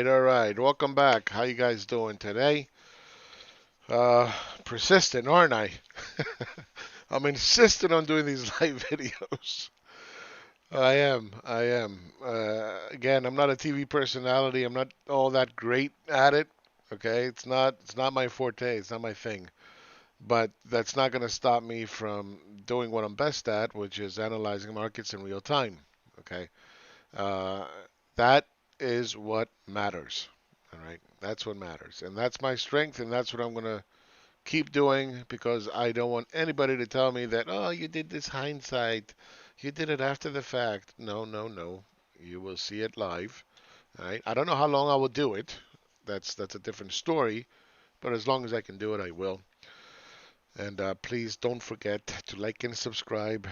all right. Welcome back. How you guys doing today? Persistent, aren't I? I'm insistent on doing these live videos. I am. Again, I'm not a TV personality. I'm not all that great at it. Okay, it's not my forte. It's not my thing. But that's not going to stop me from doing what I'm best at, which is analyzing markets in real time. Okay, uh, that is what matters. All right, that's what matters, and that's my strength, and that's what I'm going to keep doing because I don't want anybody to tell me that, oh, you did this hindsight, you did it after the fact. No, no, no. You will see it live. All right. I don't know how long I will do it. That's a different story. But as long as I can do it, I will. And please don't forget to like and subscribe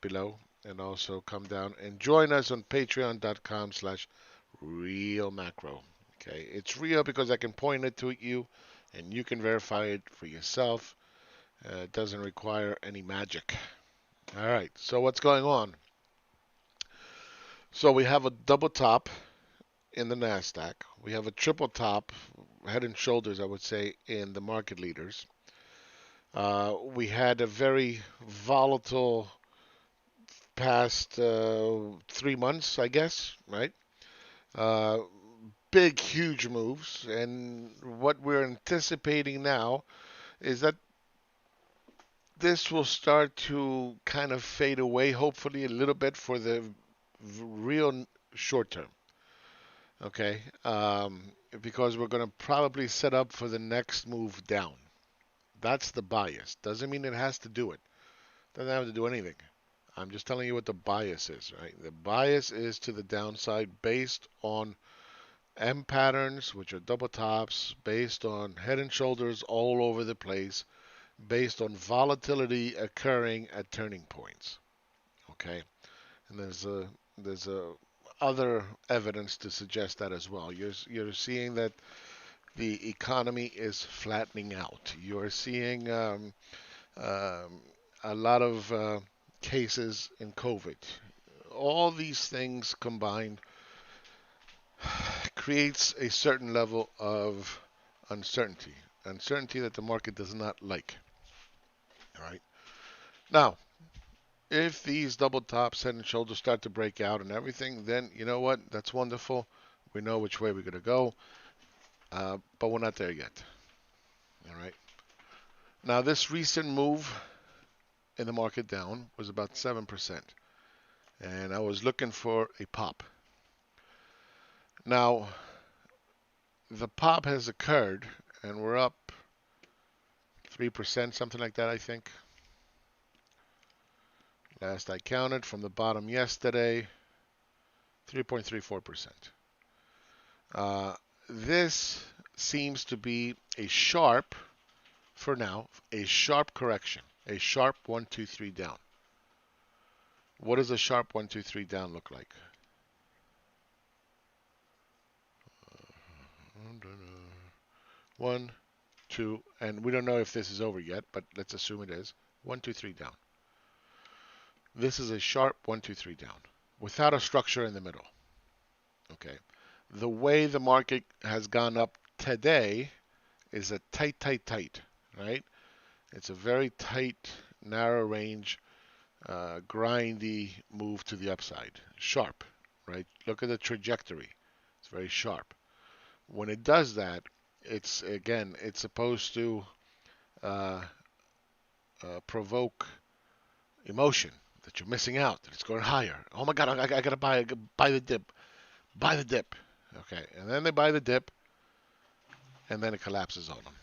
below, and also come down and join us on patreon.com/realmacro. Okay, it's real because I can point it to you, and you can verify it for yourself. It doesn't require any magic. All right, so what's going on? So we have a double top in the Nasdaq. We have a triple top, head and shoulders, I would say, in the market leaders. We had a very volatile past 3 months, I guess, right? Uh, Big, huge moves, and what we're anticipating now is that this will start to kind of fade away, hopefully a little bit for the real short term. Okay, because we're going to probably set up for the next move down. That's the bias. Doesn't mean it has to do it. Doesn't have to do anything. I'm just telling you what the bias is, right? The bias is to the downside based on M patterns, which are double tops, based on head and shoulders all over the place, based on volatility occurring at turning points. Okay, and there's a other evidence to suggest that as well. You're seeing that the economy is flattening out. You're seeing um, a lot of cases in COVID. All these things combined creates a certain level of uncertainty, uncertainty that the market does not like. All right. Now, if these double tops, head and shoulders start to break out and everything, then you know what? That's wonderful. We know which way we're going to go, but we're not there yet. All right. Now, this recent move in the market down was about 7%, and I was looking for a pop. Now, the pop has occurred, and we're up 3%, something like that, I think. Last I counted from the bottom yesterday, 3.34%. This seems to be a sharp, for now, a sharp correction, a sharp 1, 2, 3 down. What does a sharp 1, 2, 3 down look like? One, two, and we don't know if this is over yet, but let's assume it is. 1, 2, 3 down. This is a sharp 1, 2, 3 down without a structure in the middle. Okay. The way the market has gone up today is a tight, tight, tight, right? It's a very tight, narrow range, grindy move to the upside. Sharp, right? Look at the trajectory. It's very sharp. When it does that, it's supposed to uh, provoke emotion that you're missing out, that it's going higher. Oh my God, I gotta buy the dip, buy the dip. Okay, and then they buy the dip, and then it collapses on them.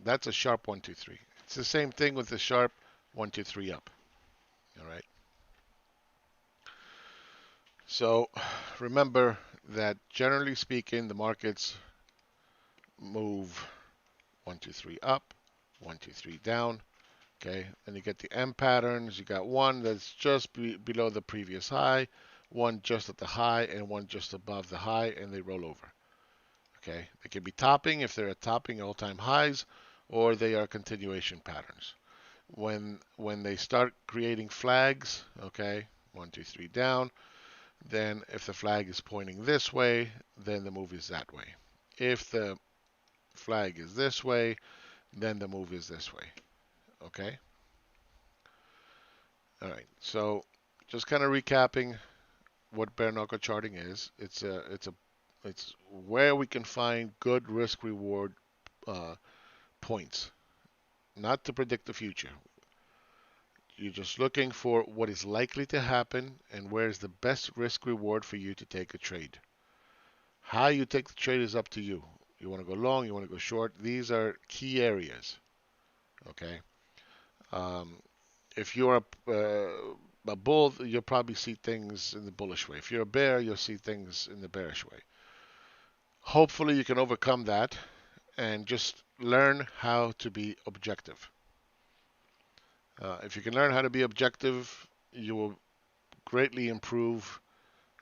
That's a sharp 1, 2, 3. It's the same thing with the sharp 1, 2, 3 up. All right. So remember that generally speaking, the markets move 1, 2, 3 up, 1, 2, 3 down. Okay, and you get the M patterns. You got one that's just below the previous high, one just at the high, and one just above the high, and they roll over. Okay, they can be topping if they're topping all-time highs, or they are continuation patterns. When they start creating flags, okay, 1, 2, 3 down, then if the flag is pointing this way, then the move is that way. If the flag is this way, then the move is this way. Okay? All right. So just kind of recapping what bare knuckle charting is. It's where we can find good risk reward points, not to predict the future. You're just looking for what is likely to happen and where is the best risk reward for you to take a trade. How you take the trade is up to you. You want to go long, you want to go short. These are key areas. Okay. Um, if you're a bull, you'll probably see things in the bullish way. If you're a bear, you'll see things in the bearish way. Hopefully, you can overcome that and just learn how to be objective. If you can learn how to be objective, you will greatly improve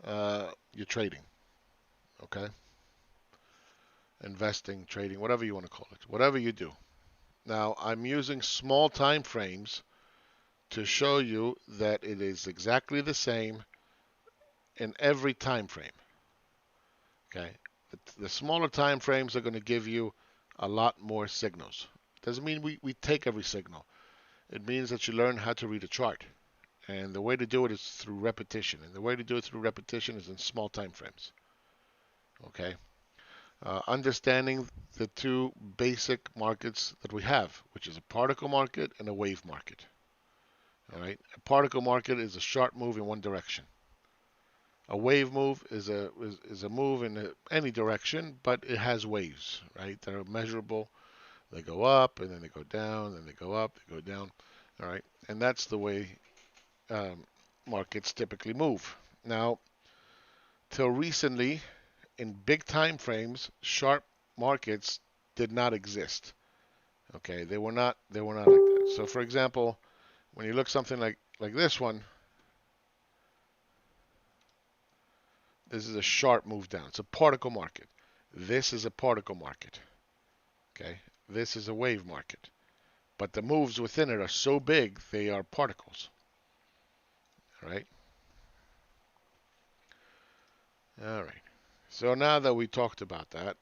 your trading. Okay? Investing, trading, whatever you want to call it, whatever you do. Now, I'm using small time frames to show you that it is exactly the same in every time frame. Okay? The smaller time frames are going to give you a lot more signals. Doesn't mean we take every signal. It means that you learn how to read a chart. And the way to do it is through repetition. And the way to do it through repetition is in small time frames. Okay? Understanding the two basic markets that we have, which is a particle market and a wave market. All right? A particle market is a sharp move in one direction. A wave move is a move in any direction, but it has waves, right? That are measurable. They go up, and then they go down, and they go up, they go down. All right? And that's the way markets typically move. Now, till recently, in big time frames, sharp markets did not exist. Okay, they were not like that. So, for example, when you look something like this one, this is a sharp move down. It's a particle market. This is a particle market. Okay, this is a wave market. But the moves within it are so big, they are particles. All right. All right. So now that we talked about that,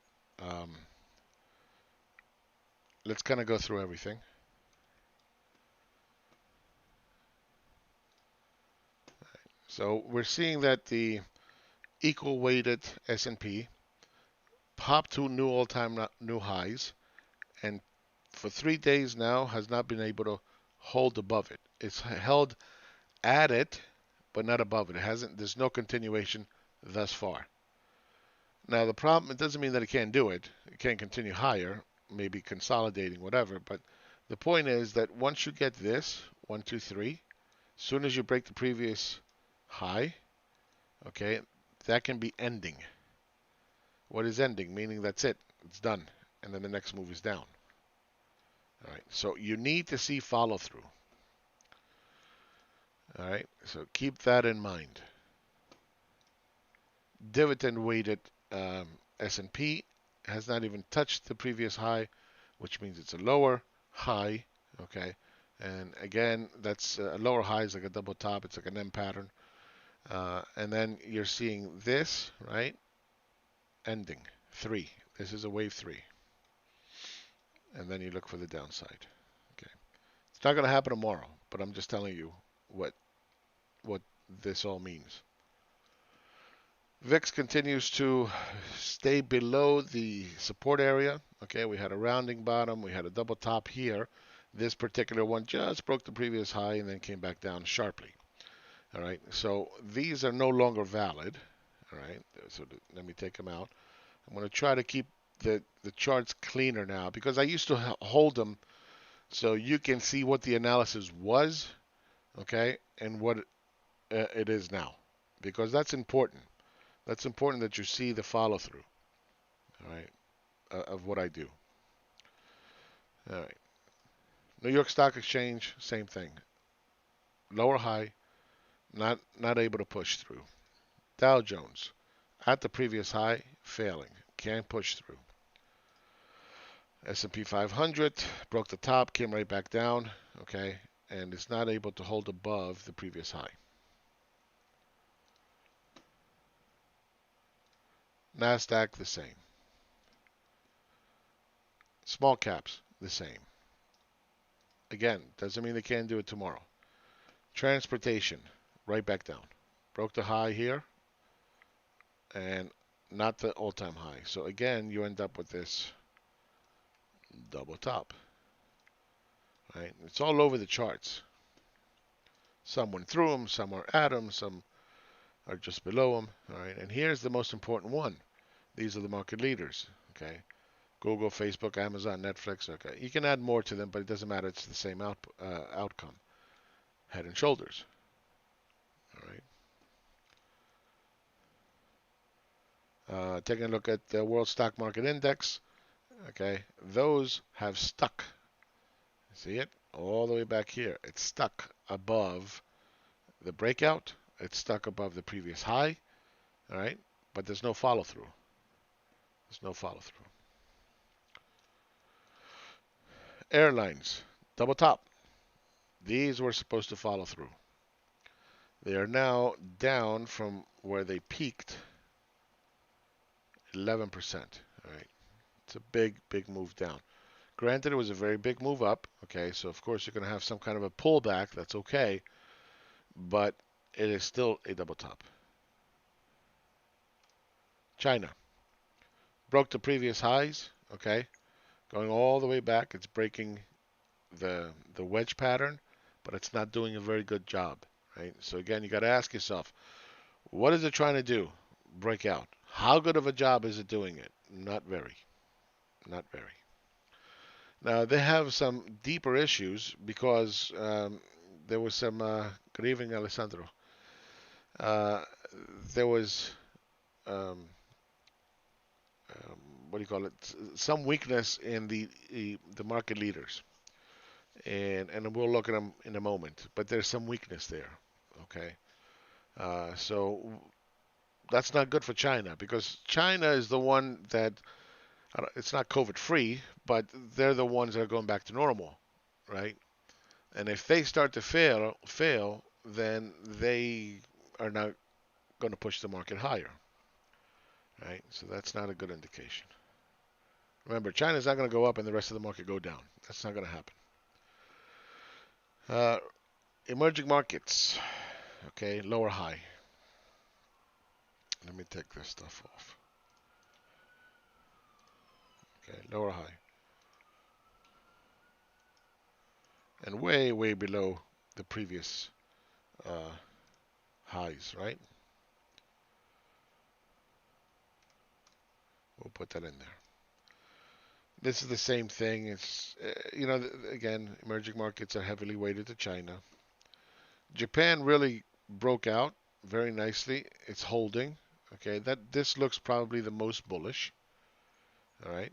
let's kind of go through everything. So we're seeing that the equal weighted S&P popped to new all-time new highs, and for 3 days now has not been able to hold above it. It's held at it, but not above it. It hasn't. There's no continuation thus far. Now the problem, it doesn't mean that it can't do it. It can't continue higher, maybe consolidating, whatever. But the point is that once you get this 1, 2, 3, as soon as you break the previous high, okay, that can be ending. What is ending? Meaning that's it. It's done. And then the next move is down. All right. So you need to see follow through. All right. So keep that in mind. Dividend weighted S&P has not even touched the previous high, which means it's a lower high. Okay. And again, that's a lower high is like a double top. It's like an M pattern. And then you're seeing this, right? Ending 3. This is a wave 3. And then you look for the downside. Okay. It's not going to happen tomorrow, but I'm just telling you what this all means. VIX continues to stay below the support area. Okay, we had a rounding bottom. We had a double top here. This particular one just broke the previous high and then came back down sharply. All right, so these are no longer valid. All right, so let me take them out. I'm going to try to keep the charts cleaner now because I used to hold them so you can see what the analysis was, okay, and what it is now, because that's important. That's important that you see the follow through, all right, of what I do. All right. New York Stock Exchange, same thing. Lower high, not able to push through. Dow Jones, at the previous high, failing, can't push through. S&P 500 broke the top, came right back down, okay, and it's not able to hold above the previous high. Nasdaq, the same. Small caps, the same. Again, doesn't mean they can't do it tomorrow. Transportation, right back down. Broke the high here and not the all-time high. So again, you end up with this double top. Right? It's all over the charts. Some went through them, some are at them, some are just below them. All right, and here's the most important one. These are the market leaders. Okay, Google, Facebook, Amazon, Netflix. Okay, you can add more to them, but it doesn't matter. It's the same outcome. Head and shoulders. All right. Taking a look at the World Stock Market Index. Okay, those have stuck. See it all the way back here. It's stuck above the breakout. It's stuck above the previous high. All right, but there's no follow through. There's no follow through. Airlines, double top. These were supposed to follow through. They are now down from where they peaked 11%. All right. It's a big, big move down. Granted, it was a very big move up. Okay, so of course you're going to have some kind of a pullback. That's okay. But it is still a double top. China broke the previous highs. Okay, going all the way back. It's breaking the wedge pattern, but it's not doing a very good job. Right. So again, you got to ask yourself, what is it trying to do? Break out. How good of a job is it doing it? Not very. Not very. Now, they have some deeper issues because there was some. Good evening, Alessandro. Uh, there was. Um, what do you call it? Some weakness in the market leaders, and we'll look at them in a moment. But there's some weakness there. Okay, so that's not good for China because China is the one that it's not COVID free, but they're the ones that are going back to normal, right? And if they start to fail, then they are not going to push the market higher, right? So that's not a good indication. Remember, China's not going to go up and the rest of the market go down. That's not going to happen. Uh, Emerging markets, okay, lower high. Let me take this stuff off. Okay, lower high. And way, way below the previous uh, highs, right? We'll put that in there. This is the same thing. It's, again, emerging markets are heavily weighted to China. Japan really broke out very nicely. It's holding. Okay, this looks probably the most bullish. All right.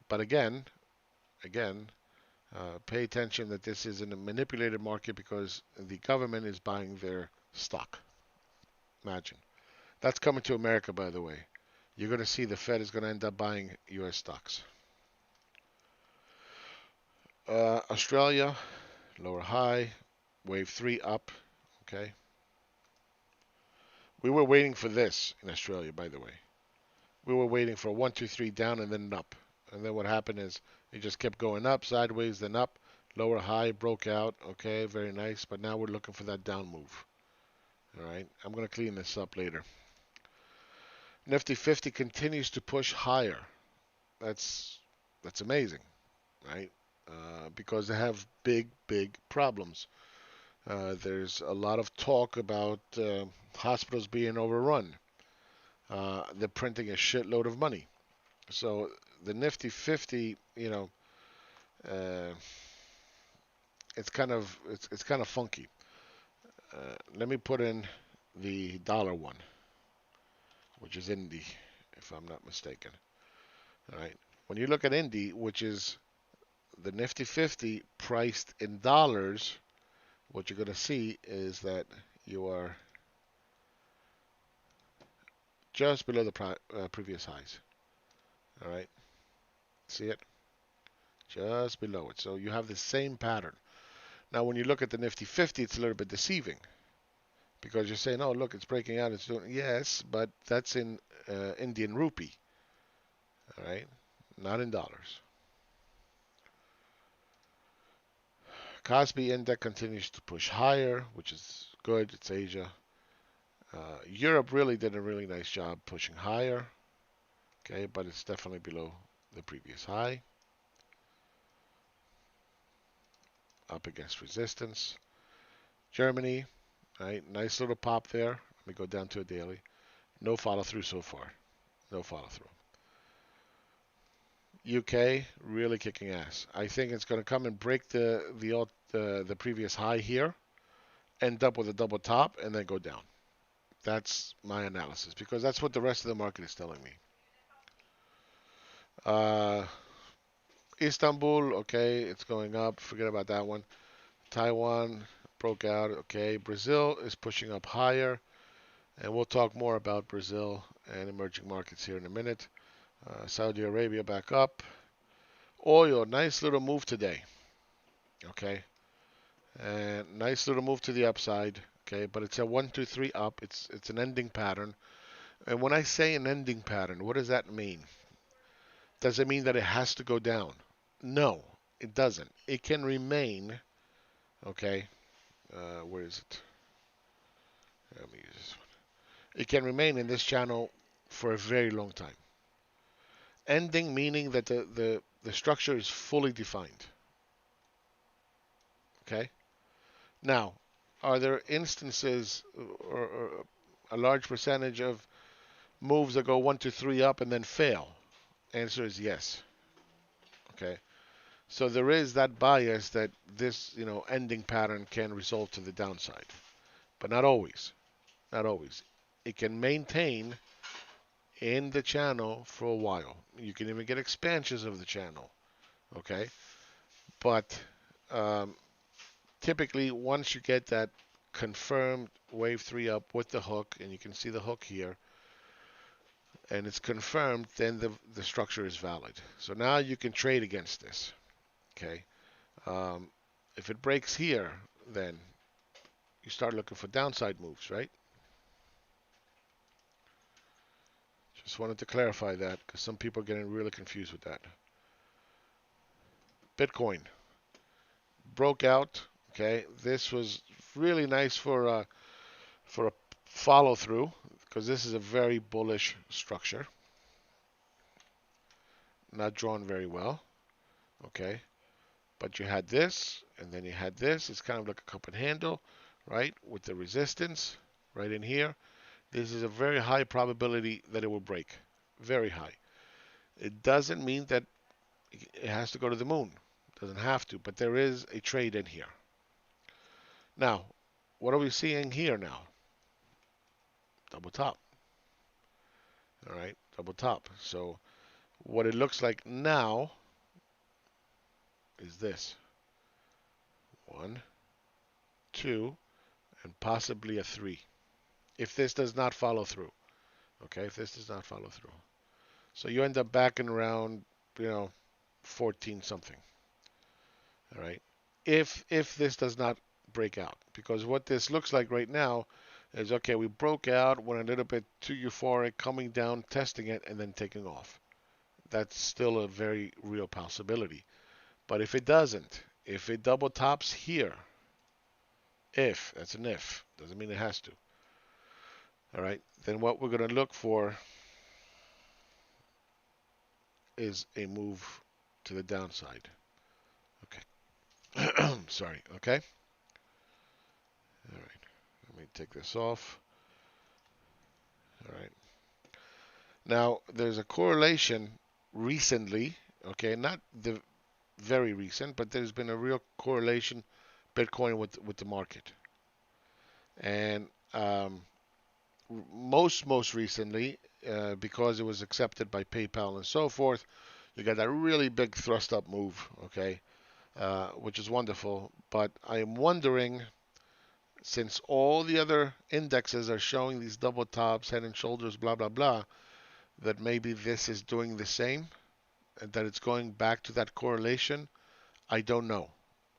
But again, pay attention that this is in a manipulated market because the government is buying their stock. Imagine. That's coming to America, by the way. You're going to see the Fed is going to end up buying U.S. stocks. Australia, lower high, wave 3 up. Okay. We were waiting for this in Australia, by the way. We were waiting for 1, 2, 3 down and then up. And then what happened is it just kept going up, sideways, then up. Lower high broke out. Okay, very nice. But now we're looking for that down move. All right. I'm going to clean this up later. Nifty 50 continues to push higher. That's amazing, right? Because they have big, big problems. There's a lot of talk about hospitals being overrun. They're printing a shitload of money. So the Nifty 50, uh, it's kind of funky. Let me put in the dollar one, which is Indy, if I'm not mistaken. All right. When you look at Indy, which is the Nifty 50 priced in dollars, what you're going to see is that you are just below the previous highs. All right. See it? Just below it. So you have the same pattern. Now, when you look at the Nifty 50, it's a little bit deceiving Because you're saying, oh, look, it's breaking out. It's doing, yes, but that's in Indian rupee, all right? Not in dollars. Kospi index continues to push higher, which is good. It's Asia. Europe really did a really nice job pushing higher, okay, but it's definitely below the previous high. Up against resistance. Germany, right? Nice little pop there. Let me go down to a daily. No follow through so far. No follow through. UK really kicking ass. I think it's going to come and break the previous high here, end up with a double top, and then go down. That's my analysis because that's what the rest of the market is telling me. Uh, Istanbul, okay, it's going up. Forget about that one. Taiwan broke out. Okay, Brazil is pushing up higher, and we'll talk more about Brazil and emerging markets here in a minute. Saudi Arabia back up. Oil, nice little move today. Okay, and nice little move to the upside. Okay, but it's a 1, 2, 3 up. It's an ending pattern. And when I say an ending pattern, what does that mean? Does it mean that it has to go down? No, it doesn't. It can remain. Okay, where is it? Let me use this one. It can remain in this channel for a very long time. Ending meaning that the structure is fully defined. Okay. Now, are there instances or a large percentage of moves that go 1, 2, 3 up and then fail? Answer is yes. Okay. So there is that bias that this, ending pattern can result to the downside, but not always. Not always. It can maintain in the channel for a while. You can even get expansions of the channel. Okay. But um, typically, once you get that confirmed wave 3 up with the hook, and you can see the hook here, and it's confirmed, then the structure is valid. So now you can trade against this. Okay. If it breaks here, then you start looking for downside moves, right? Just wanted to clarify that because some people are getting really confused with that. Bitcoin broke out. Okay, this was really nice for a follow through because this is a very bullish structure. Not drawn very well. Okay, but you had this, and then you had this. It's kind of like a cup and handle, right? With the resistance right in here. This is a very high probability that it will break. Very high. It doesn't mean that it has to go to the moon. It doesn't have to, but there is a trade in here. Now, what are we seeing here now? Double top. All right, double top. So what it looks like now is this. 1, 2, and possibly a 3. If this does not follow through. Okay, if this does not follow through. So you end up back and around, 14 something. All right. If this does not break out, because what this looks like right now is okay, we broke out, went a little bit too euphoric, coming down, testing it, and then taking off. That's still a very real possibility. But if it doesn't, if it double tops here, that's an if, doesn't mean it has to. All right, then what we're going to look for is a move to the downside. Okay. Sorry, okay? All right, let me take this off. All right. Now, there's a correlation recently, okay, not the very recent, but there's been a real correlation Bitcoin with the market. And most recently, because it was accepted by PayPal and so forth, you got that really big thrust up move, okay, which is wonderful. But I am wondering, since all the other indexes are showing these double tops, head and shoulders, blah, blah, blah, that maybe this is doing the same, and that it's going back to that correlation. I don't know,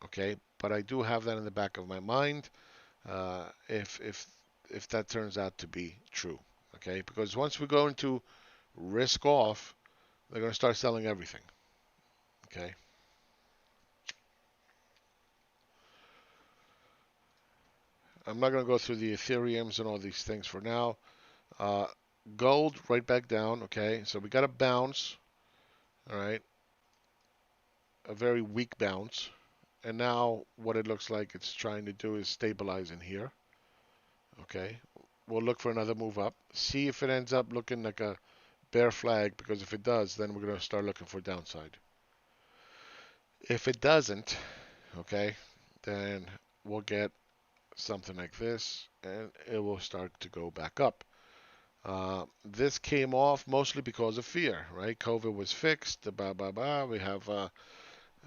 okay, but I do have that in the back of my mind. If if that turns out to be true. Okay, because once we go into risk off, they're going to start selling everything. Okay. I'm not going to go through the Ethereums and all these things for now. Uh, Gold right back down. Okay, so we got a bounce. All right, a very weak bounce. And now what it looks like it's trying to do is stabilize in here. Okay, we'll look for another move up. See if it ends up looking like a bear flag, because if it does, then we're going to start looking for downside. If it doesn't, okay, then we'll get something like this, and it will start to go back up. This came off mostly because of fear, right? COVID was fixed, blah, blah, blah. We have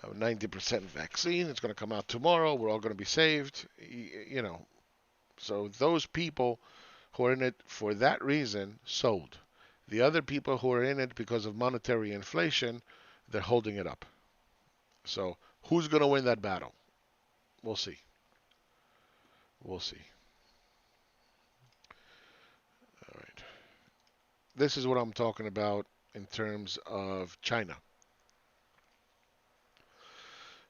90% vaccine. It's going to come out tomorrow. We're all going to be saved. You know, so those people who are in it for that reason sold. The other people who are in it because of monetary inflation, they're holding it up. So who's going to win that battle? We'll see. We'll see. All right. This is what I'm talking about in terms of China.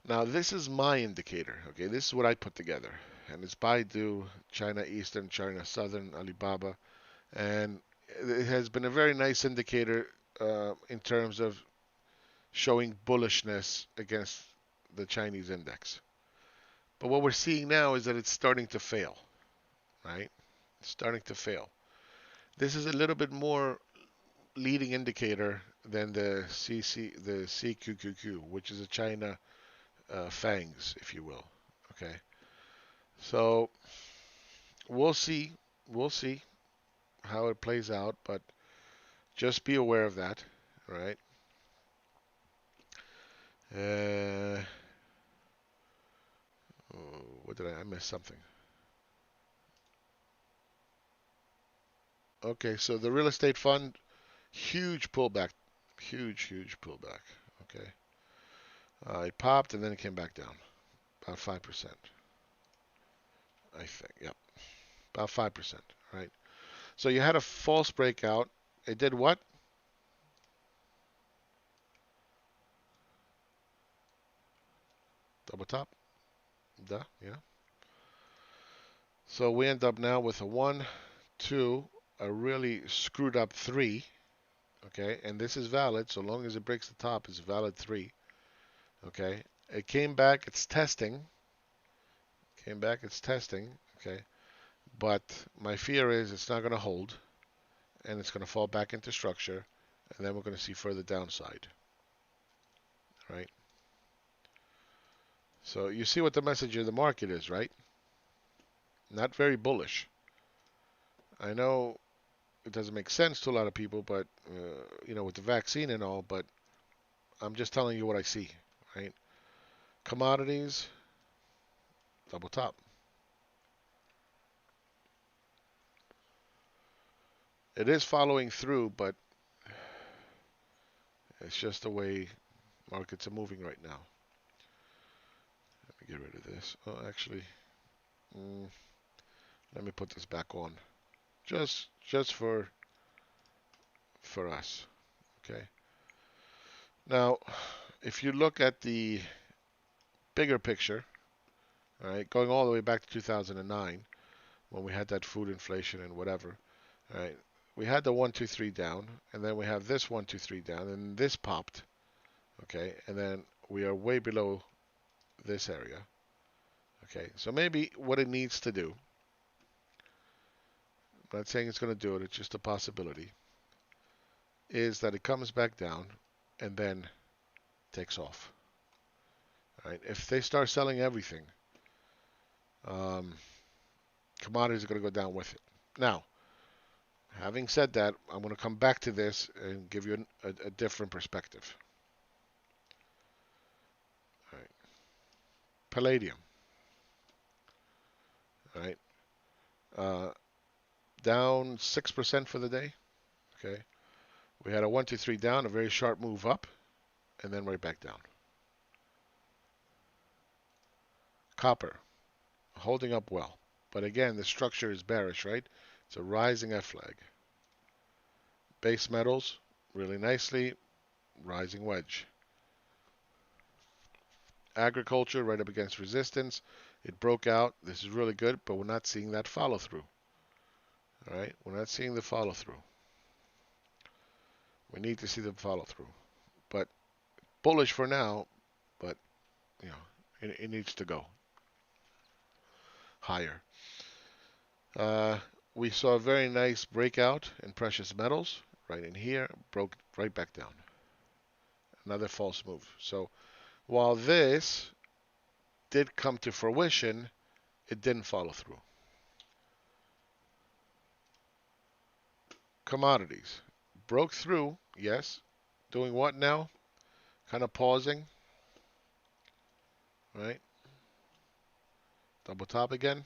Now, this is my indicator. Okay, this is what I put together. And it's Baidu, China Eastern, China Southern, Alibaba. And it has been a very nice indicator in terms of showing bullishness against the Chinese index. But what we're seeing now is that it's starting to fail, right? It's starting to fail. This is a little bit more leading indicator than the CQQQ, which is a China fangs, if you will. Okay, so we'll see. We'll see how it plays out, but just be aware of that, right? Uh, what did I missed something? Okay, so the real estate fund, huge pullback, huge pullback. Okay, it popped and then it came back down, about 5%, I think. Yep, about 5%. Right. So you had a false breakout. It did what? Double top. Duh. Yeah. So we end up now with a 1, 2, a really screwed up 3. Okay, and this is valid so long as it breaks the top. It's valid 3. Okay, it came back. It's testing. Came back. It's testing. Okay, but my fear is it's not going to hold, and it's going to fall back into structure, and then we're going to see further downside. Right. So you see what the message of the market is, right? Not very bullish. I know it doesn't make sense to a lot of people, but with the vaccine and all. But I'm just telling you what I see, right? Commodities, double top. It is following through, but it's just the way markets are moving right now. Let me get rid of this. Oh, actually, let me put this back on, just for us. Okay. Now, if you look at the bigger picture, all right, going all the way back to 2009, when we had that food inflation and whatever, all right, we had the 1, 2, 3 down, and then we have this 1, 2, 3 down, and this popped, okay, and then we are way below this area, okay. So maybe what it needs to do, I'm not saying it's going to do it, it's just a possibility, is that it comes back down and then takes off. All right, if they start selling everything, commodities are going to go down with it. Now, having said that, I'm going to come back to this and give you a different perspective. All right. Palladium. All right. Down 6% for the day. Okay. We had a 1, 2, 3 down, a very sharp move up, and then right back down. Copper. Holding up well. But again, the structure is bearish, right? It's a rising F flag. Base metals, really nicely, rising wedge. Agriculture right up against resistance. It broke out. This is really good, but we're not seeing that follow through. All right, we're not seeing the follow through. We need to see the follow through. But bullish for now, but you know, it needs to go higher. We saw a very nice breakout in precious metals right in here, broke right back down. Another false move. So while this did come to fruition, it didn't follow through. Commodities broke through, yes. Doing what now? Kind of pausing, right? Double top again,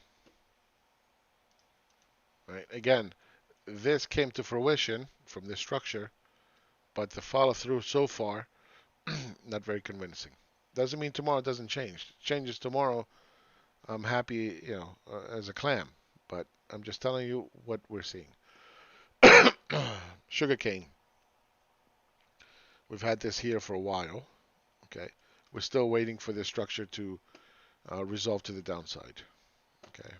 right? Again, this came to fruition from this structure, but the follow through so far, not very convincing. Doesn't mean tomorrow doesn't change. It changes tomorrow, I'm happy, as a clam. But I'm just telling you what we're seeing. Sugarcane. We've had this here for a while. Okay. We're still waiting for this structure to resolve to the downside. Okay.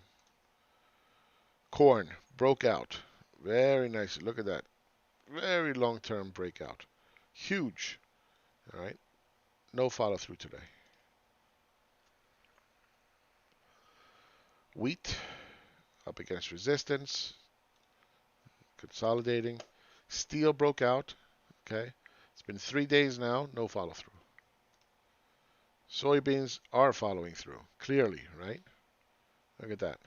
Corn broke out. Very nice. Look at that. Very long-term breakout. Huge. All right. No follow through today. Wheat up against resistance. Consolidating. Steel broke out. Okay. It's been 3 days now. No follow through. Soybeans are following through. Clearly, right? Look at that.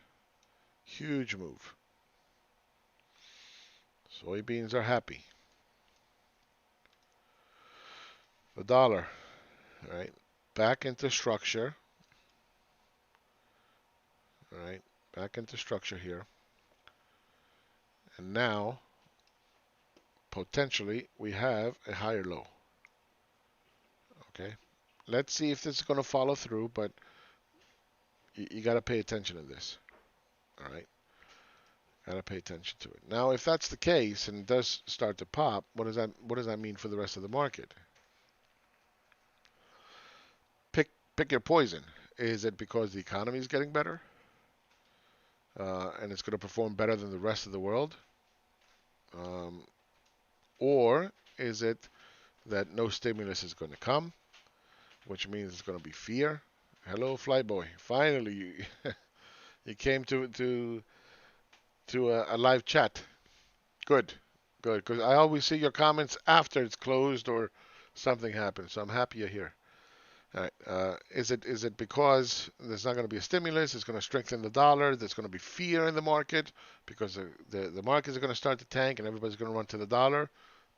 Huge move. Soybeans are happy. The dollar, right? Back into structure. All right, back into structure here. And now, potentially, we have a higher low. Okay, let's see if this is going to follow through, but you got to pay attention to this. All right, got to pay attention to it. Now, if that's the case and it does start to pop, what does that mean for the rest of the market? Pick your poison. Is it because the economy is getting better? And it's going to perform better than the rest of the world? Or is it that no stimulus is going to come, which means it's going to be fear? Hello, Flyboy. Finally, you came to a live chat. Good, good. Because I always see your comments after it's closed or something happens. So I'm happy you're here. All right. Is it because there's not going to be a stimulus? It's going to strengthen the dollar. There's going to be fear in the market because the markets are going to start to tank and everybody's going to run to the dollar.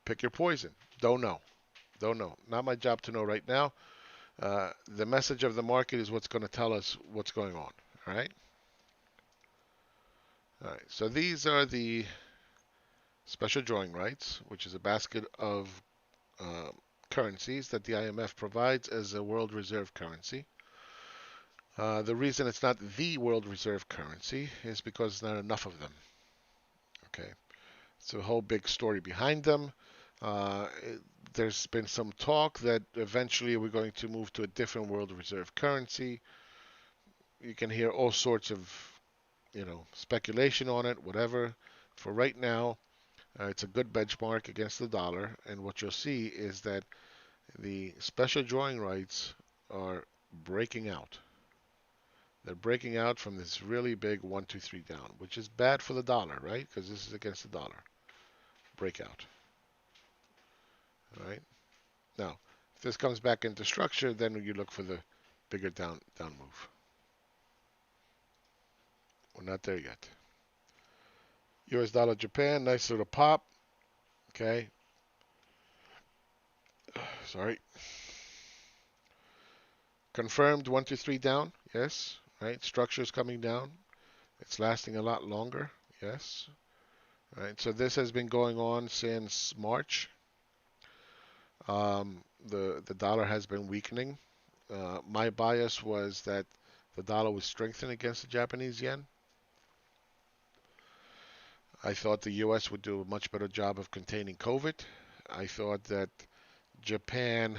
Pick your poison. Don't know. Don't know. Not my job to know right now. The message of the market is what's going to tell us what's going on. All right. All right. So these are the special drawing rights, which is a basket of currencies that the IMF provides as a world reserve currency. The reason it's not the world reserve currency is because there's not enough of them. Okay, it's a whole big story behind them. There's been some talk that eventually we're going to move to a different world reserve currency. You can hear all sorts of, speculation on it, whatever. For right now, it's a good benchmark against the dollar, and what you'll see is that the special drawing rights are breaking out. They're breaking out from this really big 1, 2, 3 down, which is bad for the dollar, right? Because this is against the dollar. Breakout. All right. Now, if this comes back into structure, then you look for the bigger down move. We're not there yet. US dollar Japan, nice little pop. Okay. Sorry. Confirmed 1, 2, 3 down. Yes. Right. Structure is coming down. It's lasting a lot longer. Yes. Right. So this has been going on since March. The dollar has been weakening. My bias was that the dollar was strengthening against the Japanese yen. I thought the U.S. would do a much better job of containing COVID. I thought that Japan,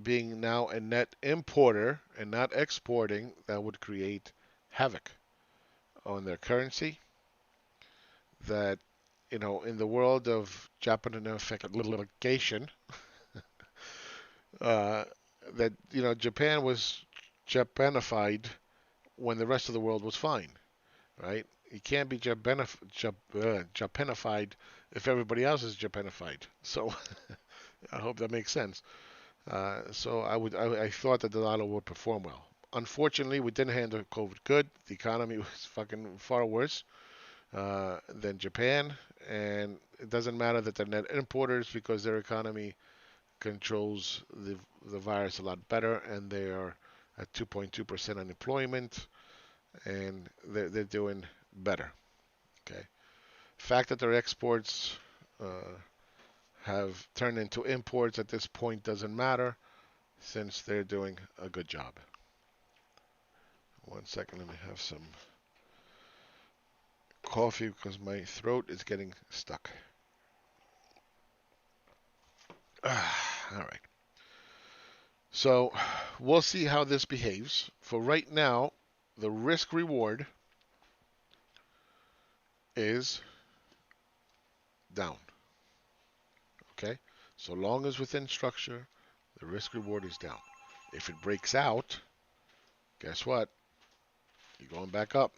being now a net importer and not exporting, that would create havoc on their currency. That, in the world of Japanification, uh, that, Japan was Japanified when the rest of the world was fine, right? You can't be Japanified if everybody else is Japanified. So I hope that makes sense. So I thought that the dollar would perform well. Unfortunately, we didn't handle COVID good. The economy was fucking far worse than Japan, and it doesn't matter that they're net importers because their economy controls the virus a lot better, and they are at 2.2% unemployment, and they're doing better. Okay, fact that their exports uh, have turned into imports at this point doesn't matter since they're doing a good job. One second, let me have some coffee because my throat is getting stuck. All right. So we'll see how this behaves. For right now, the risk reward is down. Okay? So long as within structure, the risk reward is down. If it breaks out, guess what? You're going back up.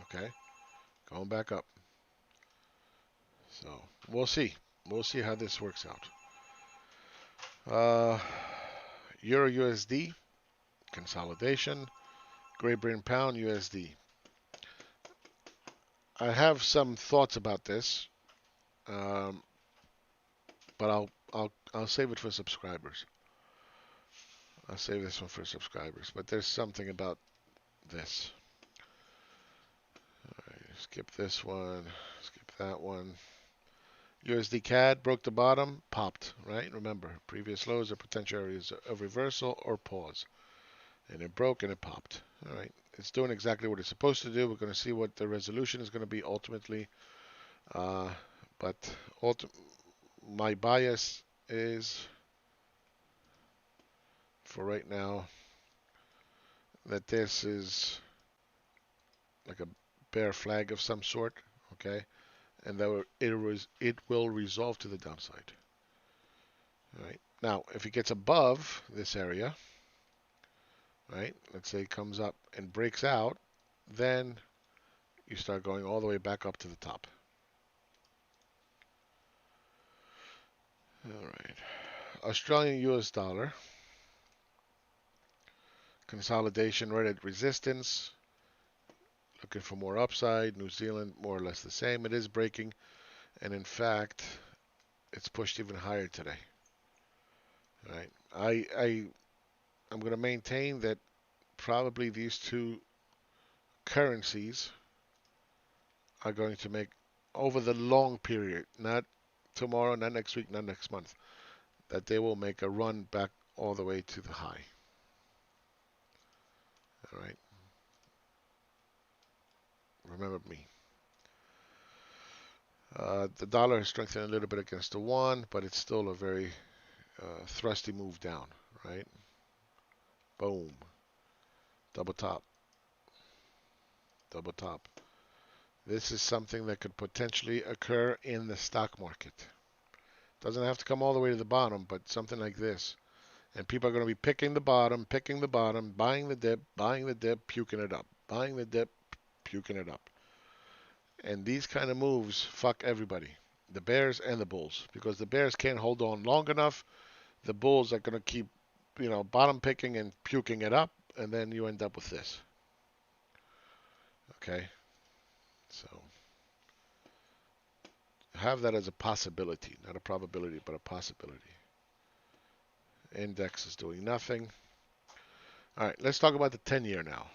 Okay? Going back up. So we'll see. We'll see how this works out. Euro USD, consolidation. Great Britain Pound USD. I have some thoughts about this, um, but I'll save it for subscribers. I'll save this one for subscribers. But there's something about this. All right, skip this one. Skip that one. USD CAD broke the bottom, popped, right? Remember, previous lows are potential areas of reversal or pause. And it broke and it popped. All right. It's doing exactly what it's supposed to do. We're going to see what the resolution is going to be ultimately. But my bias is for right now that this is like a bear flag of some sort, okay? And that it will resolve to the downside. All right. Now, if it gets above this area, right? Let's say it comes up and breaks out, then you start going all the way back up to the top. All right. Australian US dollar. Consolidation right at resistance. Looking for more upside. New Zealand more or less the same. It is breaking. And in fact, it's pushed even higher today. All right. I'm going to maintain that probably these two currencies are going to make over the long period, not tomorrow, not next week, not next month, that they will make a run back all the way to the high. All right. Remember me. The dollar has strengthened a little bit against the won, but it's still a very thrusty move down, right? Boom. Double top. Double top. This is something that could potentially occur in the stock market. Doesn't have to come all the way to the bottom, but something like this. And people are going to be picking the bottom, buying the dip, puking it up. Buying the dip, puking it up. And these kind of moves fuck everybody. The bears and the bulls. Because the bears can't hold on long enough. The bulls are going to keep, bottom picking and puking it up. And then you end up with this. Okay? So have that as a possibility. Not a probability, but a possibility. Index is doing nothing. All right, let's talk about the 10-year now.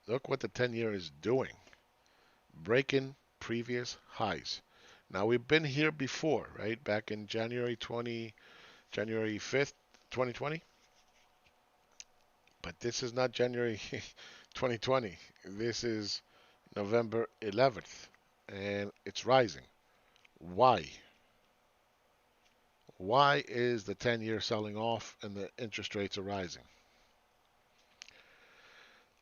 Look what the 10-year is doing. Breaking previous highs. Now we've been here before, right? Back in January 5th, 2020. But this is not January 2020. This is November 11th, and it's rising. Why? Why is the 10-year selling off and the interest rates are rising?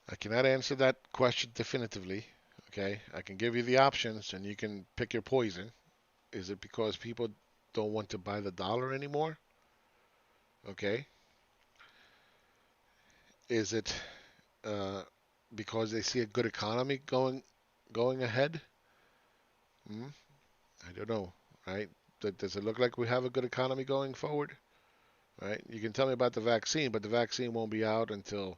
I cannot answer that question definitively. Okay, I can give you the options and you can pick your poison. Is it because people don't want to buy the dollar anymore? Okay. Is it uh, because they see a good economy going ahead? Hmm? I don't know. Right? Does it look like we have a good economy going forward? Right? You can tell me about the vaccine, but the vaccine won't be out until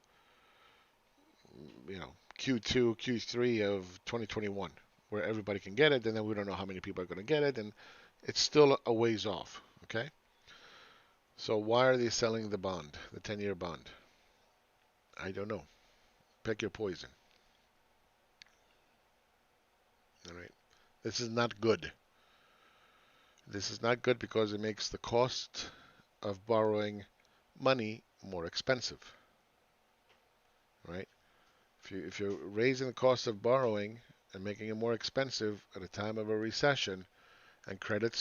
Q2, Q3 of 2021, where everybody can get it, and then we don't know how many people are going to get it, and it's still a ways off. Okay? So why are they selling the bond, the 10-year bond? I don't know. Pick your poison. All right. This is not good. This is not good because it makes the cost of borrowing money more expensive. Right? If you're raising the cost of borrowing and making it more expensive at a time of a recession, and credit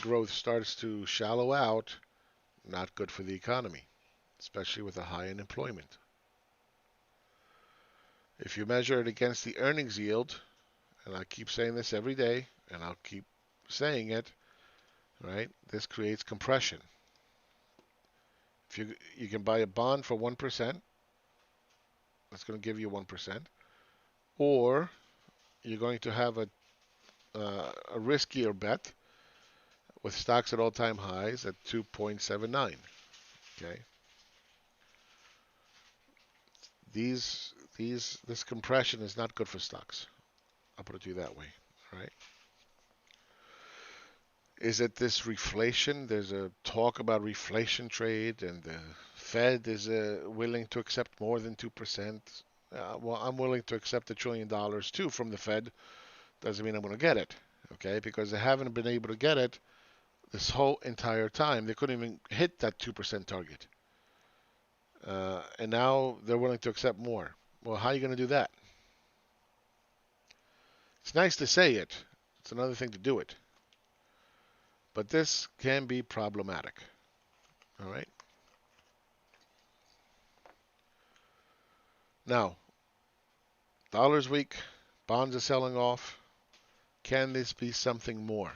growth starts to shallow out, not good for the economy, especially with a high unemployment. If you measure it against the earnings yield, and I keep saying this every day, and I'll keep saying it, right? This creates compression. If you can buy a bond for 1%, that's going to give you 1%, or you're going to have a riskier bet with stocks at all-time highs at 2.79. Okay, this compression is not good for stocks. I'll put it to you that way. All right. Is it this reflation? There's a talk about reflation trade, and the Fed is willing to accept more than 2%. Well, I'm willing to accept $1 trillion too from the Fed. Doesn't mean I'm going to get it, okay? Because they haven't been able to get it this whole entire time. They couldn't even hit that 2% target. And now they're willing to accept more. Well, how are you going to do that? It's nice to say it. It's another thing to do it. But this can be problematic. All right. Now, dollar's weak. Bonds are selling off. Can this be something more?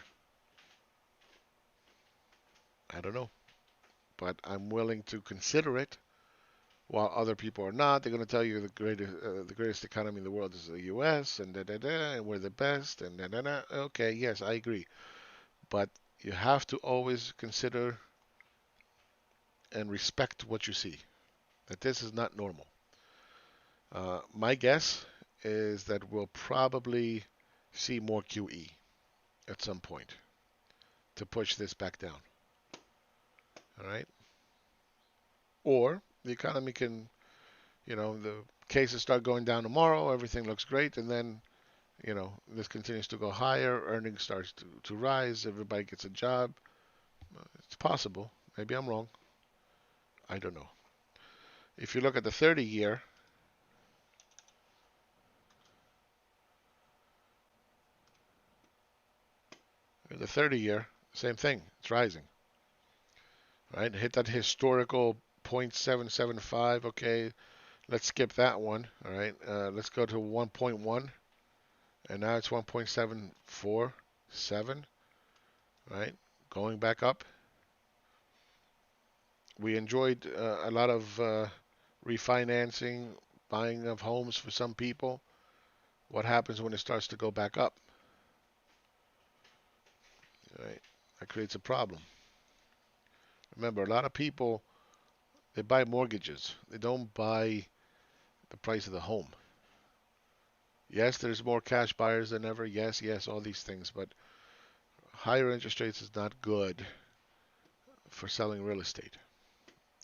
I don't know. But I'm willing to consider it while other people are not. They're going to tell you the greatest economy in the world is the U.S. and and we're the best and da da da. Okay, yes, I agree. But you have to always consider and respect what you see. That this is not normal. My guess is that we'll probably see more QE at some point to push this back down. All right? Or the economy can, the cases start going down tomorrow, everything looks great, and then, this continues to go higher, earnings starts to rise, everybody gets a job. It's possible. Maybe I'm wrong. I don't know. If you look at the 30-year, same thing. It's rising. Right? Hit that historical 0.775. Okay, let's skip that one. All right, let's go to 1.1, and now it's 1.747. Right, going back up. We enjoyed a lot of refinancing, buying of homes for some people. What happens when it starts to go back up? Right, that creates a problem. Remember, a lot of people, they buy mortgages. They don't buy the price of the home. Yes, there's more cash buyers than ever. Yes, all these things. But higher interest rates is not good for selling real estate,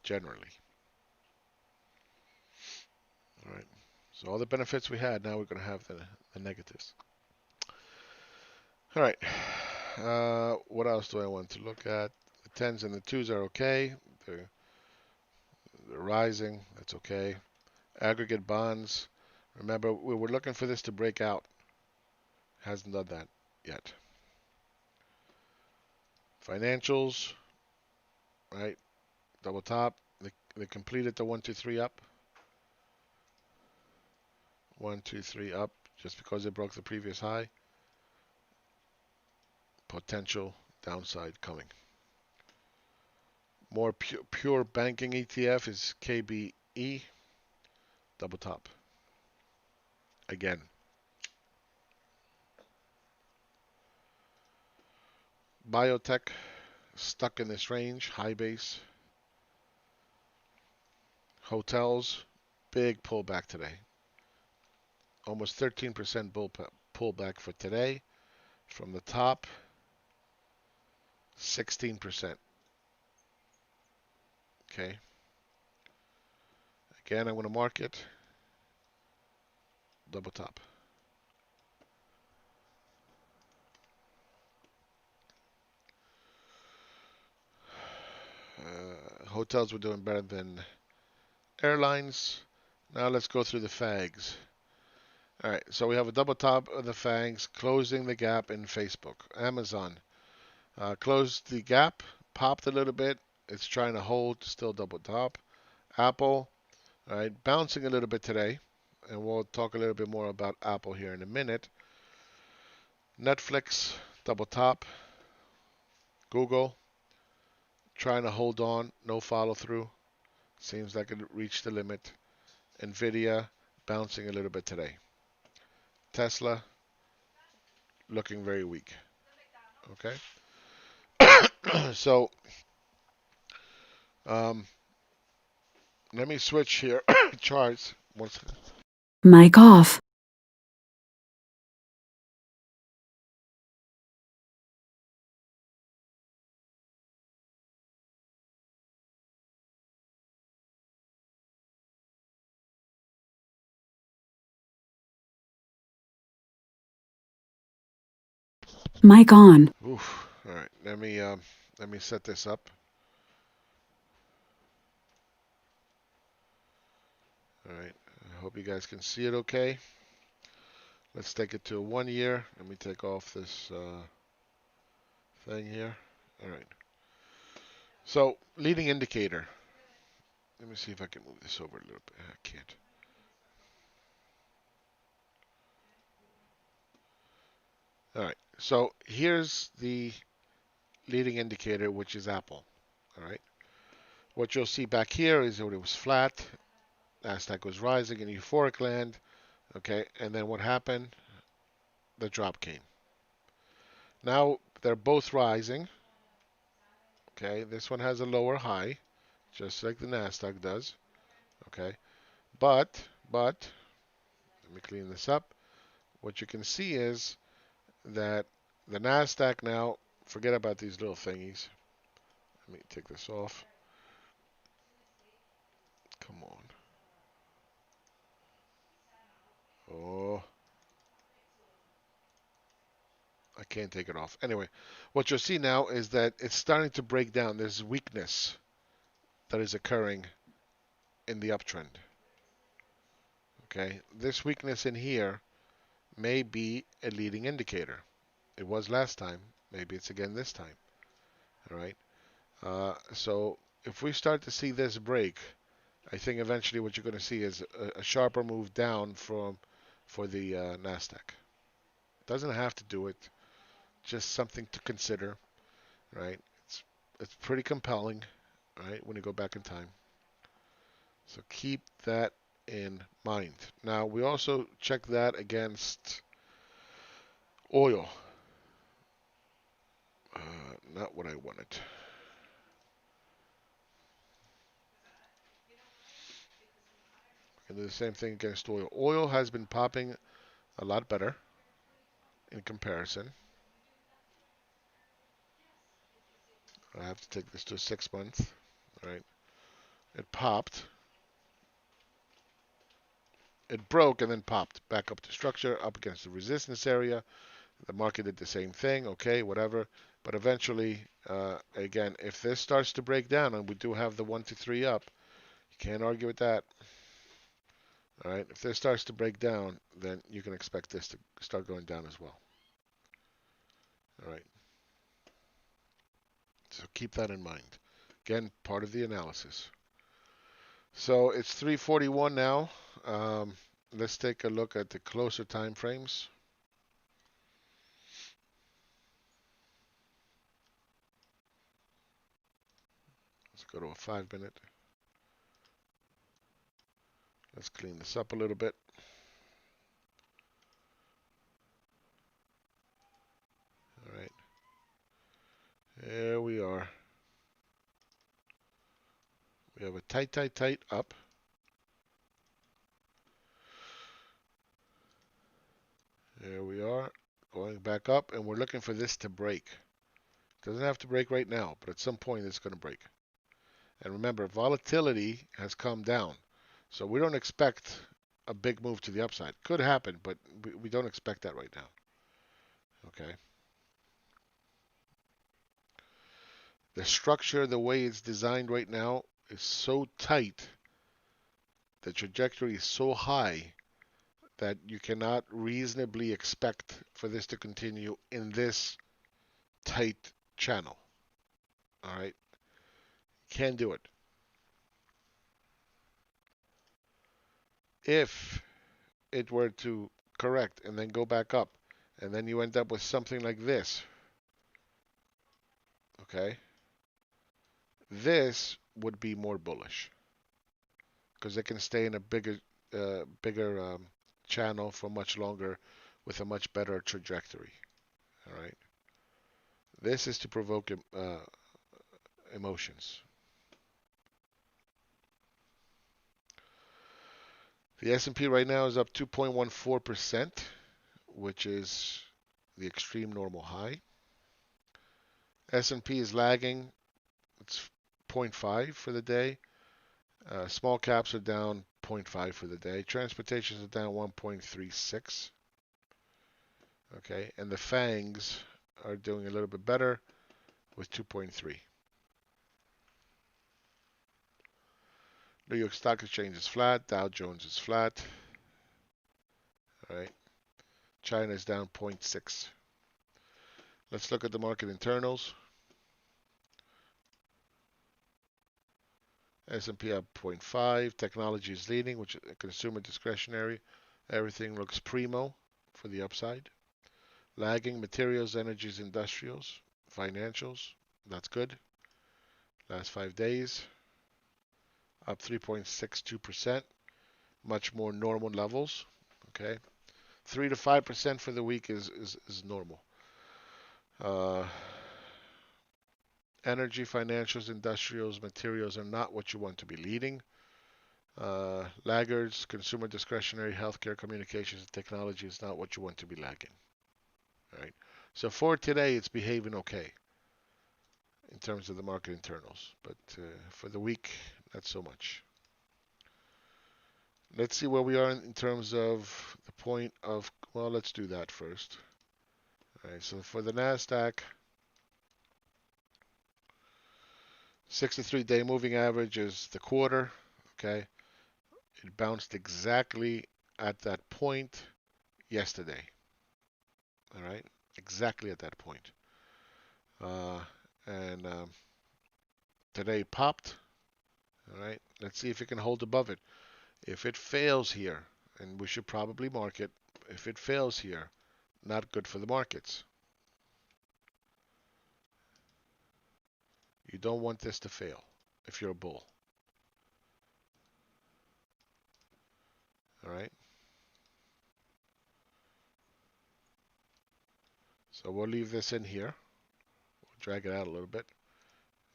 generally. All right. So all the benefits we had, now we're going to have the negatives. All right. What else do I want to look at? The 10s and the 2s are okay. They're rising. That's okay. Aggregate bonds Remember, we were looking for this to break out. Hasn't done that yet. Financials, right? Double top. They completed the 1, 2, 3 up. 1, 2, 3 up just because it broke the previous high. Potential downside coming. More pure banking ETF is KBE. Double top. Again. Biotech stuck in this range. High base. Hotels. Big pullback today. Almost 13% pullback for today. From the top, 16%. Okay. Again, I'm going to mark it. Double top. Hotels were doing better than airlines. Now let's go through the fags. All right, so we have a double top of the fags closing the gap in Facebook. Amazon closed the gap, popped a little bit. It's trying to hold, still double top. Apple, all right, bouncing a little bit today, and we'll talk a little bit more about Apple here in a minute. Netflix, double top. Google, trying to hold on, no follow through. Seems like it reached the limit. Nvidia, bouncing a little bit today. Tesla, looking very weak. Okay. So, um, let me switch here. Charts. Mic off. Mic on. Oof. All right. Let me set this up. All right. I hope you guys can see it okay. Let's take it to 1 year. Let me take off this thing here. All right. So, leading indicator. Let me see if I can move this over a little bit. I can't. All right. So, here's the leading indicator, which is Apple. All right. What you'll see back here is that it was flat. Nasdaq was rising in euphoric land. Okay. And then what happened? The drop came. Now they're both rising. Okay. This one has a lower high, just like the Nasdaq does. Okay. But, let me clean this up. What you can see is that the Nasdaq now, forget about these little thingies. Let me take this off. Come on. Oh, I can't take it off. Anyway, what you'll see now is that it's starting to break down. There's weakness that is occurring in the uptrend. Okay, this weakness in here may be a leading indicator. It was last time. Maybe it's again this time. All right. So if we start to see this break, I think eventually what you're going to see is a sharper move down for the Nasdaq. Doesn't have to do it. Just something to consider, right? It's pretty compelling, right? When you go back in time. So keep that in mind. Now we also check that against oil. Not what I wanted. And do the same thing against oil. Oil has been popping a lot better in comparison. I have to take this to 6 months. All right. It popped. It broke and then popped back up to structure, up against the resistance area. The market did the same thing. Okay, whatever. But eventually, again, if this starts to break down, and we do have the 1 to 3 up, you can't argue with that. All right. If this starts to break down, then you can expect this to start going down as well. All right. So keep that in mind. Again, part of the analysis. So it's 3:41 now. Um, let's take a look at the closer time frames. Let's go to a 5 minute. Let's clean this up a little bit. All right. There we are. We have a tight, tight, tight up. There we are. Going back up, and we're looking for this to break. Doesn't have to break right now, but at some point it's going to break. And remember, volatility has come down. So we don't expect a big move to the upside. Could happen, but we don't expect that right now. Okay. The structure, the way it's designed right now, is so tight. The trajectory is so high that you cannot reasonably expect for this to continue in this tight channel. All right. Can't do it. If it were to correct and then go back up, and then you end up with something like this, okay, this would be more bullish because it can stay in a bigger channel for much longer with a much better trajectory. All right, this is to provoke emotions. The S&P right now is up 2.14%, which is the extreme normal high. S&P is lagging. It's zero point 0.5 for the day. Small caps are down 0.5 for the day. Transportations are down 1.36. Okay, and the FANGs are doing a little bit better with 2.3. New York Stock Exchange is flat. Dow Jones is flat. All right. China is down 0.6. Let's look at the market internals. S&P up 0.5. Technology is leading, which is consumer discretionary. Everything looks primo for the upside. Lagging materials, energies, industrials, financials. That's good. Last 5 days, up 3.62%. Much more normal levels. Okay. 3 to 5% for the week is normal. Uh, Energy, financials, industrials, materials are not what you want to be leading. Laggards, consumer discretionary, healthcare, communications, and technology is not what you want to be lagging. All right. So for today, it's behaving okay in terms of the market internals, but for the week, not so much. Let's see where we are in terms of the point of. Well, let's do that first. All right. So for the Nasdaq, 63-day moving average is the quarter. Okay. It bounced exactly at that point yesterday. All right. Exactly at that point. Uh, and today popped. All right. Let's see if it can hold above it. If it fails here, and we should probably mark it, if it fails here, not good for the markets. You don't want this to fail if you're a bull. All right. So we'll leave this in here. We'll drag it out a little bit.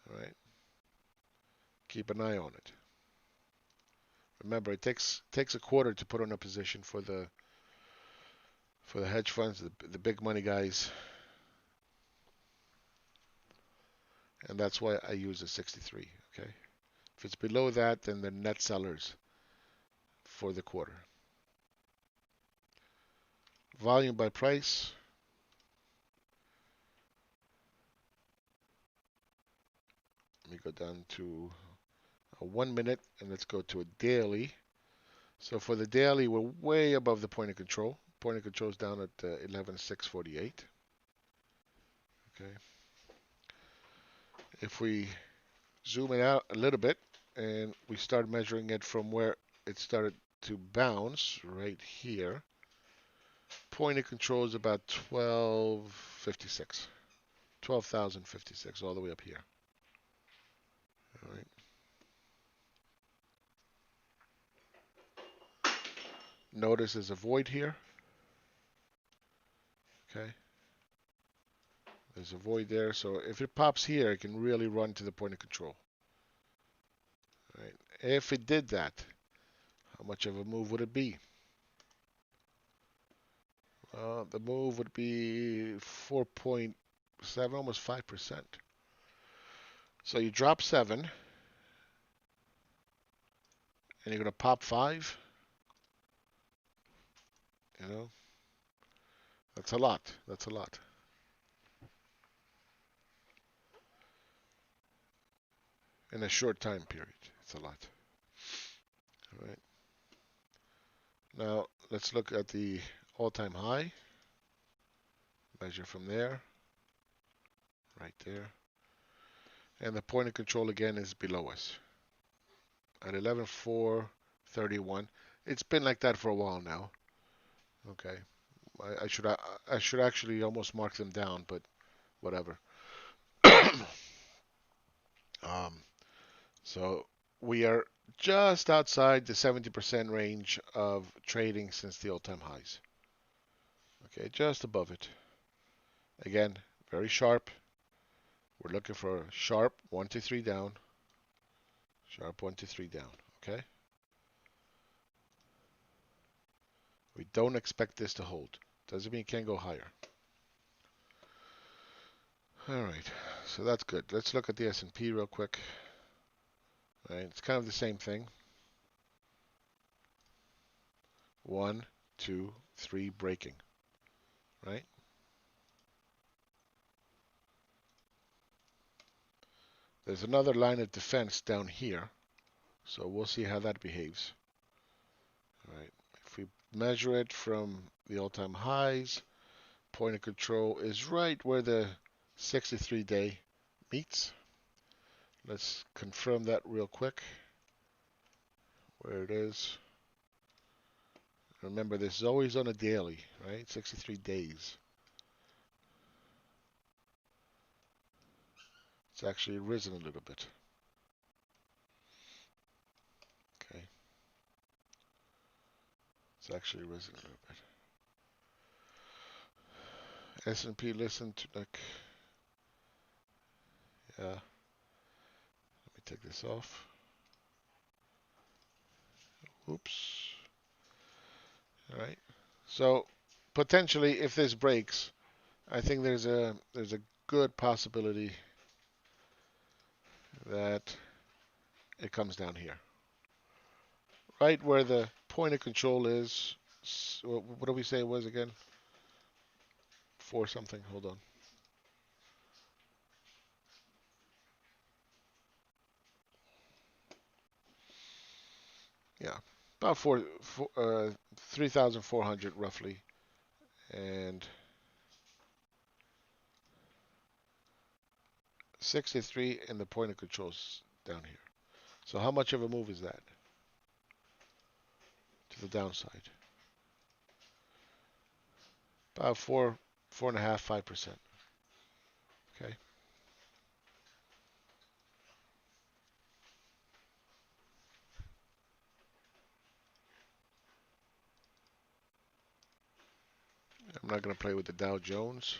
All right. Keep an eye on it. Remember, it takes a quarter to put on a position for the hedge funds, the big money guys, and that's why I use a 63. Okay. If it's below that, then they're net sellers for the quarter. Volume by price. Let me go down to a 1 minute and let's go to a daily. So for the daily, we're way above the point of control. Point of control is down at 11,648. Okay. If we zoom it out a little bit and we start measuring it from where it started to bounce right here, point of control is about 1256, 12,056 all the way up here. All right. Notice there's a void here. Okay. There's a void there. So if it pops here, it can really run to the point of control. All right. If it did that, how much of a move would it be? The move would be 4.7, almost 5%. So you drop 7, and you're going to pop 5. You know, that's a lot. That's a lot. In a short time period, it's a lot. All right. Now let's look at the all-time high. Measure from there, right there. And the point of control again is below us at 11,431. It's been like that for a while now. Okay. I should actually almost mark them down, but whatever. um, so we are just outside the 70% range of trading since the all-time highs. Okay, just above it. Again, very sharp. We're looking for a sharp 1 2 3 down. Sharp 1 2 3 down. Okay. We don't expect this to hold. Doesn't mean it can't go higher. All right, so that's good. Let's look at the S&P real quick. All right, it's kind of the same thing. 1 2 3 breaking. Right. There's another line of defense down here, so we'll see how that behaves. All right. If we measure it from the all-time highs, point of control is right where the 63-day meets. Let's confirm that real quick, where it is. Remember, this is always on a daily, right? 63 days. It's actually risen a little bit. Okay. It's actually risen a little bit. S&P, listen to like, yeah. Let me take this off. Oops. All right. So potentially, if this breaks, I think there's a good possibility that it comes down here, right where the point of control is. What do we say it was again? 4 something. Hold on. Yeah, about 3,400 roughly, and 63 in the point of controls down here. So how much of a move is that to the downside? About 4.5, 5%. Okay. I'm not going to play with the Dow Jones.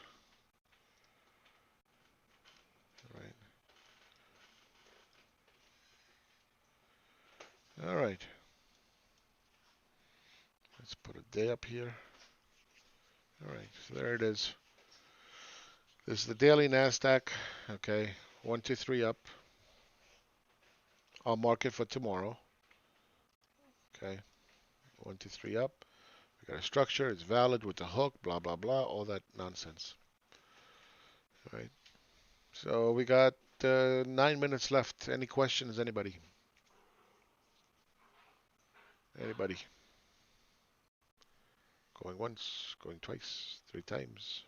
All right. Let's put a day up here. All right, so there it is. This is the daily Nasdaq. Okay, 1 2 3 up. I'll mark it for tomorrow. Okay, 1 2 3 up. We got a structure. It's valid with the hook. Blah blah blah. All that nonsense. All right. So we got 9 minutes left. Any questions, anybody? Anybody? Going once, going twice, three times.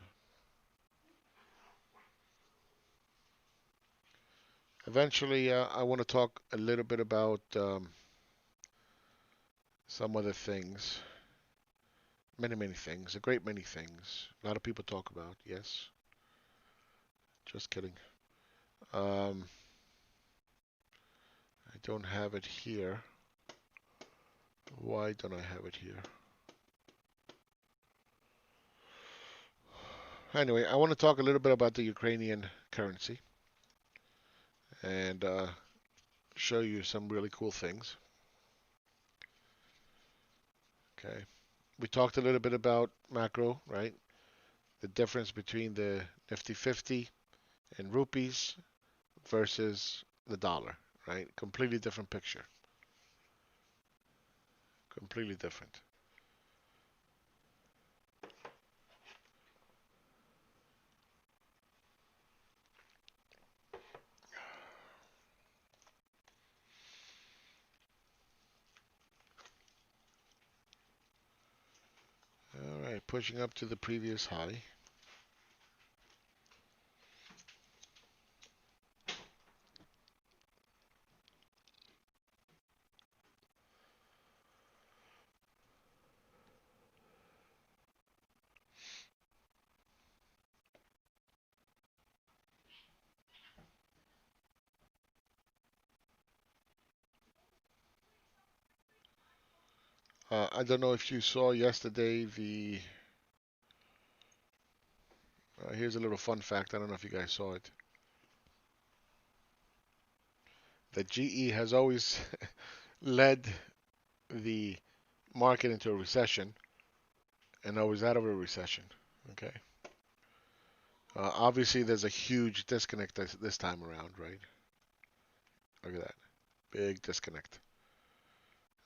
Eventually, I want to talk a little bit about some other things. Many, many things. A great many things. A lot of people talk about. Yes. Just kidding. Um, I don't have it here. Why don't I have it here? Anyway, I want to talk a little bit about the Ukrainian currency and show you some really cool things. Okay. We talked a little bit about macro, right? The difference between the Nifty 50 and rupees versus the dollar, right? Completely different picture. Completely different. All right, pushing up to the previous high. I don't know if you saw yesterday here's a little fun fact. I don't know if you guys saw it. That GE has always led the market into a recession and always out of a recession. Okay. Obviously, there's a huge disconnect this time around, right? Look at that. Big disconnect.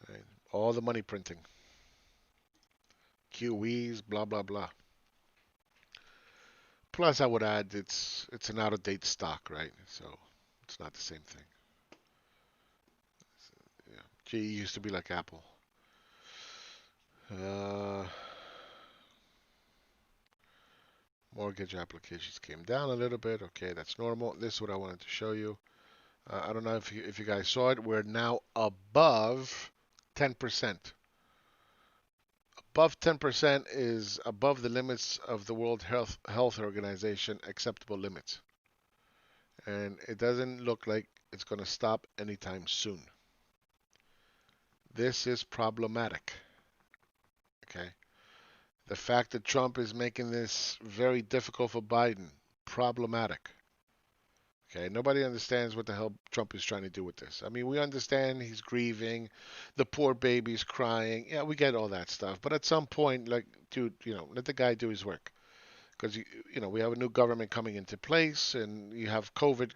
Right? All the money printing. QEs, blah, blah, blah. Plus, I would add it's an out-of-date stock, right? So it's not the same thing. Yeah. GE used to be like Apple. Uh, Mortgage applications came down a little bit. Okay, that's normal. This is what I wanted to show you. I don't know if you guys saw it. We're now above 10%. Above 10% is above the limits of the World Health Organization acceptable limits. And it doesn't look like it's going to stop anytime soon. This is problematic. Okay. The fact that Trump is making this very difficult for Biden, problematic. Okay, nobody understands what the hell Trump is trying to do with this. I mean, we understand he's grieving, the poor baby's crying. Yeah, we get all that stuff. But at some point, like, dude, let the guy do his work. Because, we have a new government coming into place, and you have COVID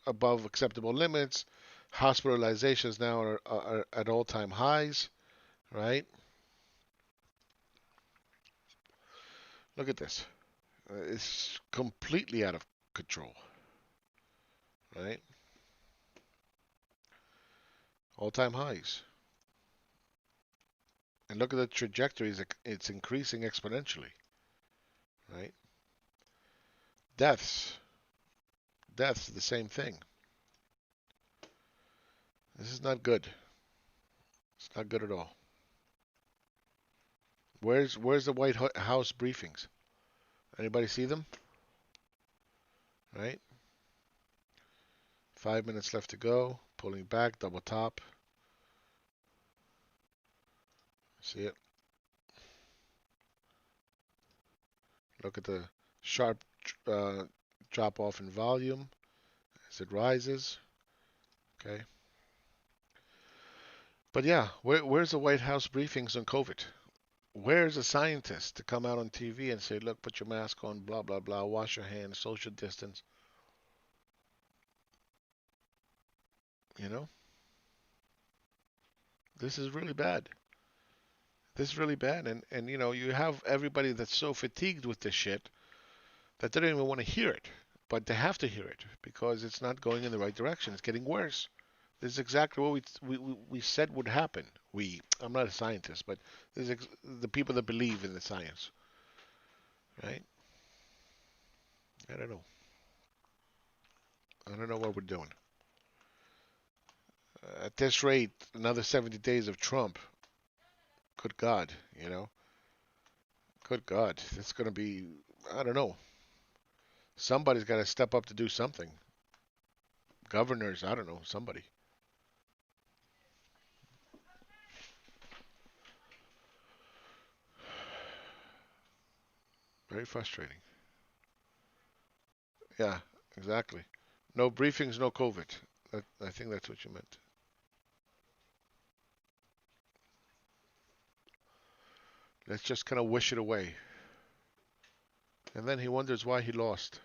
above acceptable limits. Hospitalizations now are at all-time highs, right? Look at this. It's completely out of control, right? All-time highs. And look at the trajectories. It's increasing exponentially, right? Deaths. Deaths, the same thing. This is not good. It's not good at all. Where's the White House briefings? Anybody see them? Right? 5 minutes left to go. Pulling back, double top. See it? Look at the sharp drop off in volume as it rises. Okay. But yeah, where's the White House briefings on COVID? Where's a scientist to come out on TV and say, look, put your mask on, blah, blah, blah, wash your hands, social distance? You know? This is really bad. This is really bad. And you have everybody that's so fatigued with this shit that they don't even want to hear it. But they have to hear it because it's not going in the right direction. It's getting worse. This is exactly what we said would happen. I'm not a scientist, but the people that believe in the science, right? I don't know. I don't know what we're doing. At this rate, another 70 days of Trump. Good God, you know. Good God, it's going to be. I don't know. Somebody's got to step up to do something. Governors, I don't know. Somebody. Very frustrating. Yeah, exactly. No briefings, no COVID. I think that's what you meant. Let's just kind of wish it away. And then he wonders why he lost.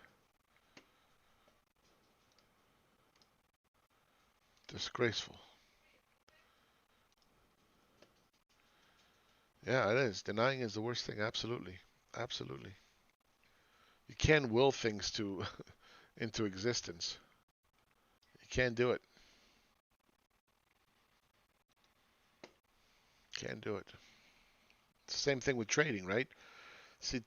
Disgraceful. Yeah, it is. Denying is the worst thing. Absolutely. Absolutely. You can't will things to into existence. You can't do it. Can't do it. It's the same thing with trading, right? See,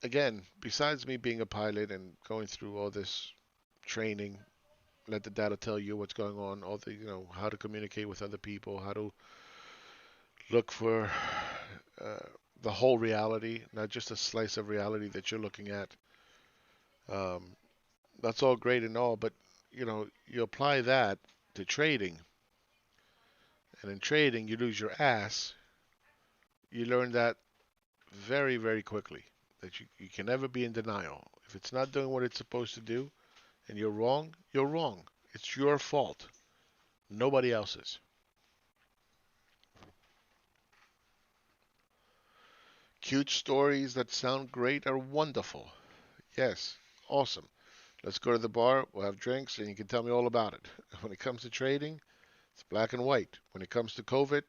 again, besides me being a pilot and going through all this training, let the data tell you what's going on, all the, how to communicate with other people, how to look for uh, the whole reality, not just a slice of reality that you're looking at. Um, that's all great and all, but you apply that to trading, and in trading you lose your ass. You learn that very, very quickly that you can never be in denial. If it's not doing what it's supposed to do and you're wrong, you're wrong. It's your fault, nobody else's. Cute stories that sound great are wonderful. Yes, awesome. Let's go to the bar, we'll have drinks, and you can tell me all about it. When it comes to trading, it's black and white. When it comes to COVID,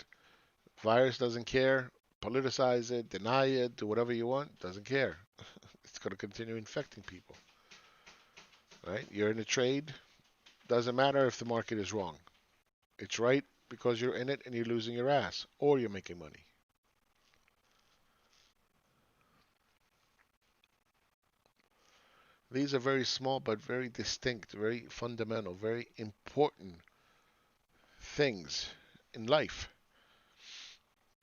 virus doesn't care. Politicize it, deny it, do whatever you want, doesn't care. It's going to continue infecting people. Right? You're in a trade, doesn't matter if the market is wrong. It's right because you're in it and you're losing your ass, or you're making money. These are very small but very distinct, very fundamental, very important things in life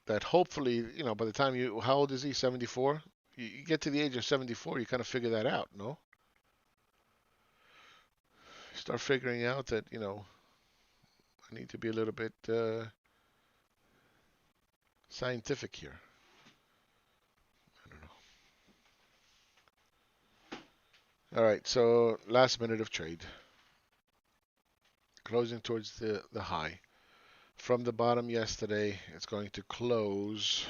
that hopefully, by the time how old is he? 74? You get to the age of 74, you kind of figure that out, no? Start figuring out that, I need to be a little bit scientific here. I don't know. All right, so last minute of trade. Closing towards the high. From the bottom yesterday, it's going to close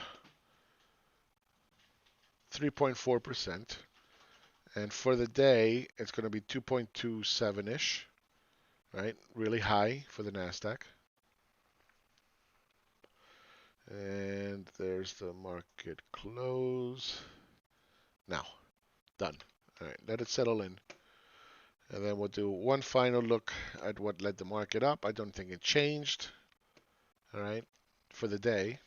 3.4%. And for the day, it's going to be 2.27-ish, right? Really high for the Nasdaq. And there's the market close. Now, done. All right, let it settle in. And then we'll do one final look at what led the market up. I don't think it changed. All right, for the day.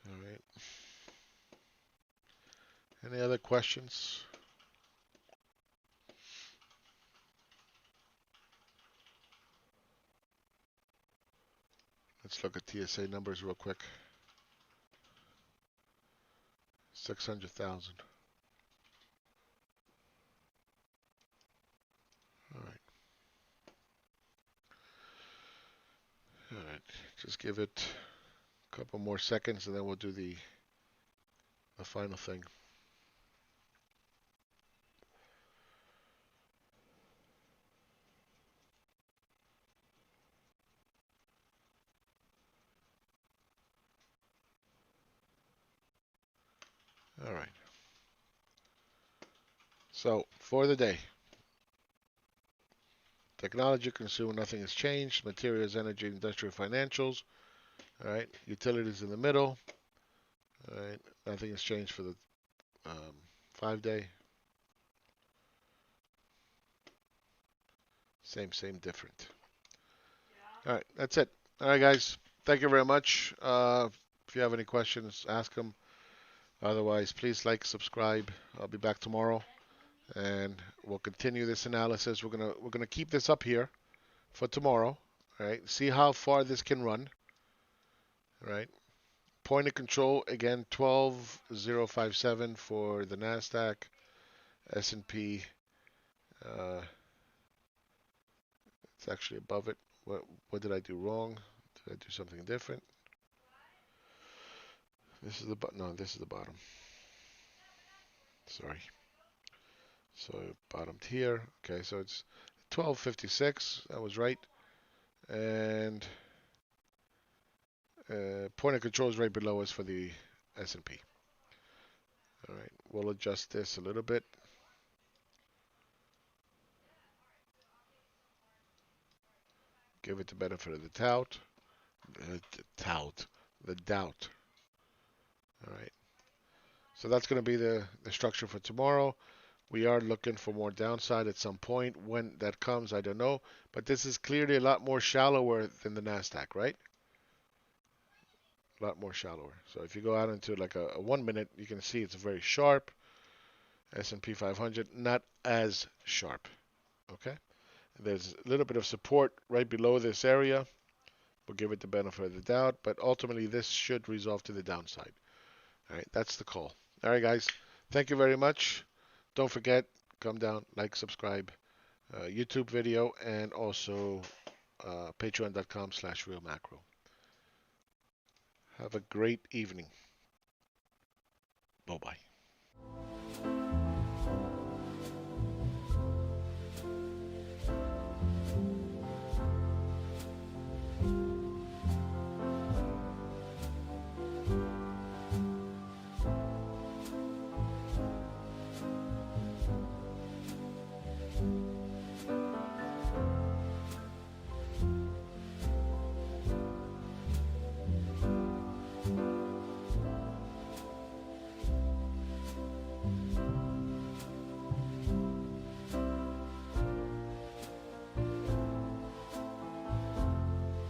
All right. Any other questions? Let's look at TSA numbers real quick. 600,000. All right. All right. Just give it a couple more seconds and then we'll do the final thing. All right. So for the day, technology, consumer, nothing has changed. Materials, energy, industrial, financials. All right. Utilities in the middle. All right. Nothing has changed for the 5-day. Same, different. All right, that's it. All right, guys. Thank you very much. If you have any questions, ask them. Otherwise, please like, subscribe. I'll be back tomorrow, and we'll continue this analysis. We're gonna keep this up here for tomorrow. All right. See how far this can run. All right. Point of control again, 12,057 for the Nasdaq, S&P. Uh, it's actually above it. What did I do wrong? Did I do something different? This is the no, this is the bottom. Sorry. So bottomed here. Okay, so it's 1256. That was right. And point of control is right below us for the S&P. All right, we'll adjust this a little bit. Give it the benefit of the doubt. The doubt. All right. So that's going to be the structure for tomorrow. We are looking for more downside at some point. When that comes, I don't know. But this is clearly a lot more shallower than the Nasdaq, right? A lot more shallower. So if you go out into like a 1 minute, you can see it's very sharp. S&P 500, not as sharp. Okay. There's a little bit of support right below this area. We'll give it the benefit of the doubt, but ultimately this should resolve to the downside. All right, that's the call. All right, guys. Thank you very much. Don't forget, come down, like, subscribe, YouTube video, and also patreon.com/RealMacro. Have a great evening. Bye-bye.